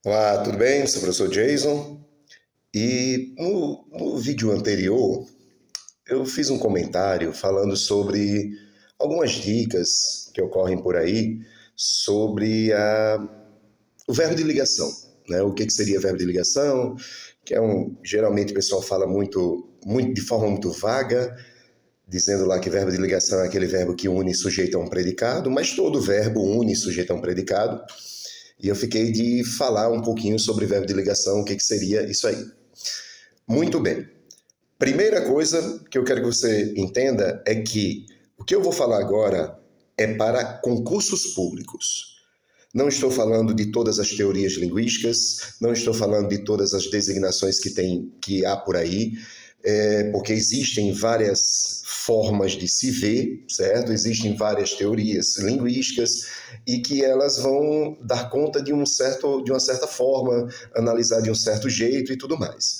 Olá, tudo bem? Sou o professor Jason e no vídeo anterior eu fiz um comentário falando sobre algumas dicas que ocorrem por aí sobre o verbo de ligação, né? O que seria verbo de ligação, que geralmente o pessoal fala muito de forma muito vaga, dizendo lá que verbo de ligação é aquele verbo que une sujeito a um predicado, mas todo verbo une sujeito a um predicado. E eu fiquei de falar um pouquinho sobre verbo de ligação, o que seria isso aí. Muito bem. Primeira coisa que eu quero que você entenda é que o que eu vou falar agora é para concursos públicos. Não estou falando de todas as teorias linguísticas, não estou falando de todas as designações que há por aí, porque existem várias formas de se ver, certo? Existem várias teorias linguísticas e que elas vão dar conta de uma certa forma, analisar de um certo jeito e tudo mais.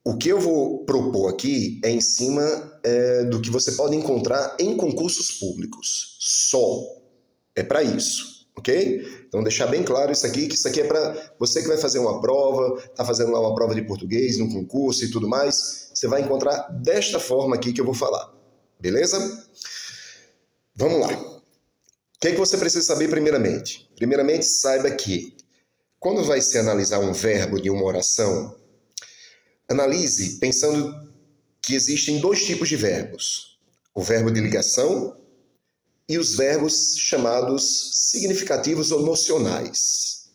O que eu vou propor aqui é em cima do que você pode encontrar em concursos públicos. Só. É para isso, ok? Então deixar bem claro isso aqui, que isso aqui é para você que vai fazer uma prova, está fazendo lá uma prova de português, num concurso e tudo mais, você vai encontrar desta forma aqui que eu vou falar. Beleza? Vamos lá. O que você precisa saber primeiramente? Primeiramente, saiba que quando vai se analisar um verbo de uma oração, analise pensando que existem dois tipos de verbos: o verbo de ligação e os verbos chamados significativos ou nocionais.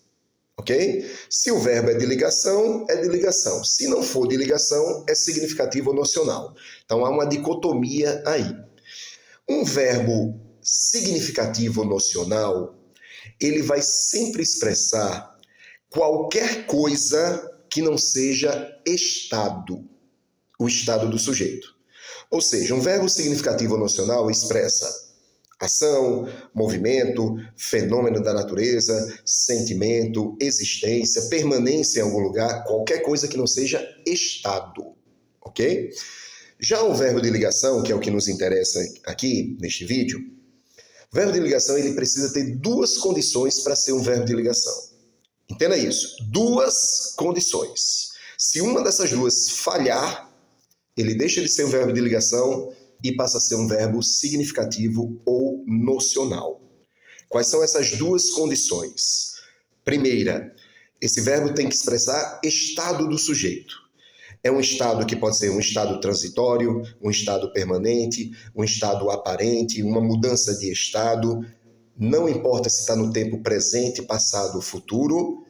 Ok? Se o verbo é de ligação, é de ligação. Se não for de ligação, é significativo ou nocional. Então há uma dicotomia aí. Um verbo significativo ou nocional, ele vai sempre expressar qualquer coisa que não seja estado, o estado do sujeito. Ou seja, um verbo significativo ou nocional expressa ação, movimento, fenômeno da natureza, sentimento, existência, permanência em algum lugar, qualquer coisa que não seja estado, ok? Já o verbo de ligação, que é o que nos interessa aqui neste vídeo, o verbo de ligação ele precisa ter duas condições para ser um verbo de ligação. Entenda isso, duas condições. Se uma dessas duas falhar, ele deixa de ser um verbo de ligação e passa a ser um verbo significativo ou nocional. Quais são essas duas condições? Primeira, esse verbo tem que expressar estado do sujeito. É um estado que pode ser um estado transitório, um estado permanente, um estado aparente, uma mudança de estado. Não importa se está no tempo presente, passado ou futuro,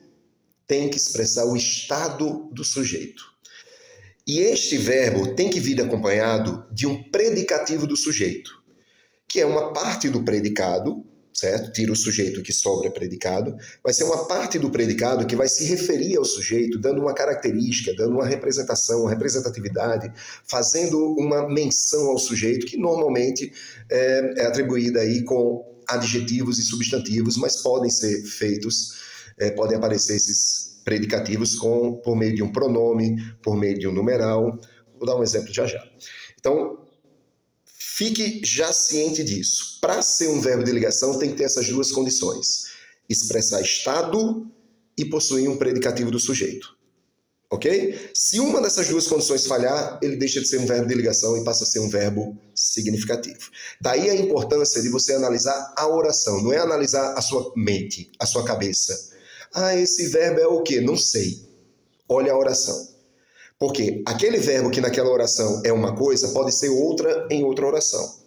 tem que expressar o estado do sujeito. E este verbo tem que vir acompanhado de um predicativo do sujeito, que é uma parte do predicado, certo? Tira o sujeito que sobra predicado, vai ser uma parte do predicado que vai se referir ao sujeito, dando uma característica, dando uma representação, uma representatividade, fazendo uma menção ao sujeito, que normalmente é atribuída aí com adjetivos e substantivos, mas podem ser feitos, podem aparecer esses predicativos por meio de um pronome, por meio de um numeral. Vou dar um exemplo já já. Então, fique já ciente disso. Para ser um verbo de ligação, tem que ter essas duas condições: expressar estado e possuir um predicativo do sujeito. Ok? Se uma dessas duas condições falhar, ele deixa de ser um verbo de ligação e passa a ser um verbo significativo. Daí a importância de você analisar a oração, não é analisar a sua mente, a sua cabeça. Ah, esse verbo é o quê? Não sei. Olha a oração. Porque aquele verbo que naquela oração é uma coisa, pode ser outra em outra oração.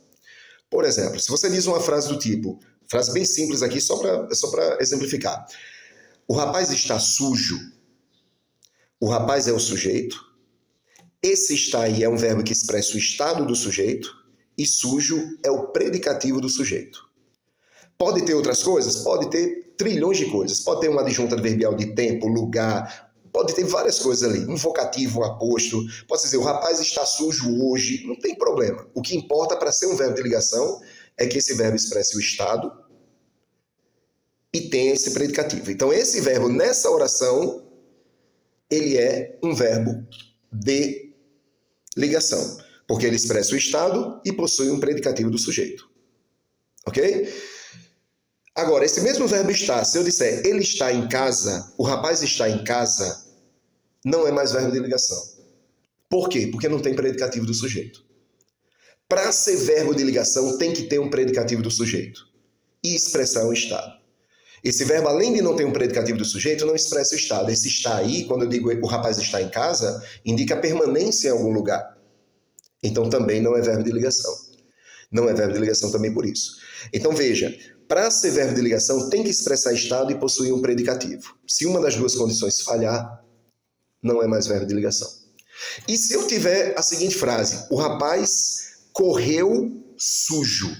Por exemplo, se você diz uma frase do tipo, frase bem simples aqui, só para exemplificar. O rapaz está sujo. O rapaz é o sujeito. Esse está aí é um verbo que expressa o estado do sujeito. E sujo é o predicativo do sujeito. Pode ter outras coisas? Pode ter trilhões de coisas. Pode ter uma adjunta adverbial de tempo, lugar, pode ter várias coisas ali. Um vocativo, um aposto. Pode dizer, o rapaz está sujo hoje. Não tem problema. O que importa para ser um verbo de ligação é que esse verbo expresse o estado e tenha esse predicativo. Então, esse verbo nessa oração, ele é um verbo de ligação, porque ele expressa o estado e possui um predicativo do sujeito. Ok? Agora, esse mesmo verbo estar, se eu disser ele está em casa, o rapaz está em casa, não é mais verbo de ligação. Por quê? Porque não tem predicativo do sujeito. Para ser verbo de ligação, tem que ter um predicativo do sujeito e expressar o estado. Esse verbo, além de não ter um predicativo do sujeito, não expressa o estado. Esse está aí, quando eu digo o rapaz está em casa, indica permanência em algum lugar. Então também não é verbo de ligação. Não é verbo de ligação também por isso. Então veja, para ser verbo de ligação tem que expressar estado e possuir um predicativo. Se uma das duas condições falhar, não é mais verbo de ligação. E se eu tiver a seguinte frase, o rapaz correu sujo.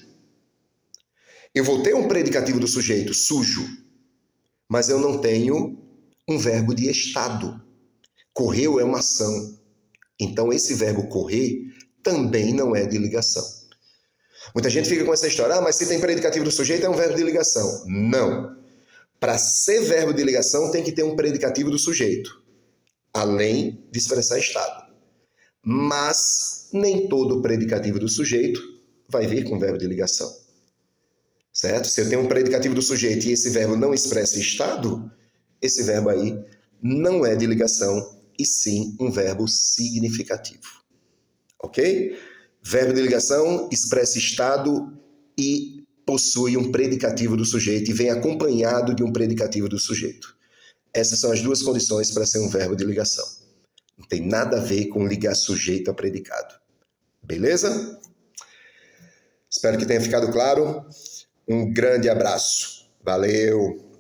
Eu vou ter um predicativo do sujeito, sujo, mas eu não tenho um verbo de estado. Correu é uma ação. Então esse verbo correr também não é de ligação. Muita gente fica com essa história, mas se tem predicativo do sujeito é um verbo de ligação. Não. Para ser verbo de ligação tem que ter um predicativo do sujeito, além de expressar estado. Mas nem todo predicativo do sujeito vai vir com verbo de ligação. Certo? Se eu tenho um predicativo do sujeito e esse verbo não expressa estado, esse verbo aí não é de ligação e sim um verbo significativo. Ok? Verbo de ligação expressa estado e possui um predicativo do sujeito e vem acompanhado de um predicativo do sujeito. Essas são as duas condições para ser um verbo de ligação. Não tem nada a ver com ligar sujeito a predicado. Beleza? Espero que tenha ficado claro. Um grande abraço. Valeu!